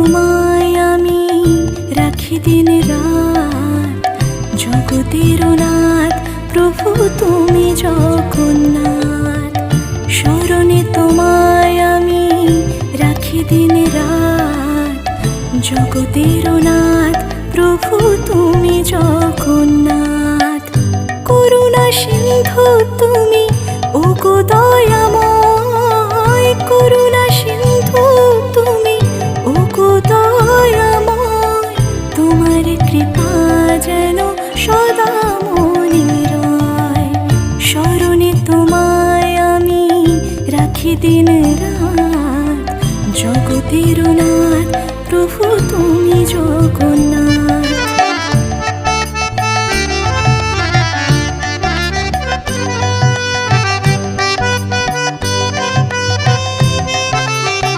তোমায় আমি রাখি দিন রাত, জগতের নাথ প্রভু তুমি জগন্নাথ। স্মরণে তোমায় আমি রাখি দিন রাত, জগতের নাথ প্রভু তুমি জগন্নাথ। করুণা সিন্ধু তুমি ওগো দয়াময়, করুণা সিন্ধু তুমি ওগো দয়াময়। তোমার কৃপা যেন সদা মনে রয়, স্মরণে তোমায় আমি রাখি দিন রাত, জগতের নাথ প্রভু তুমি জগন্নাথ।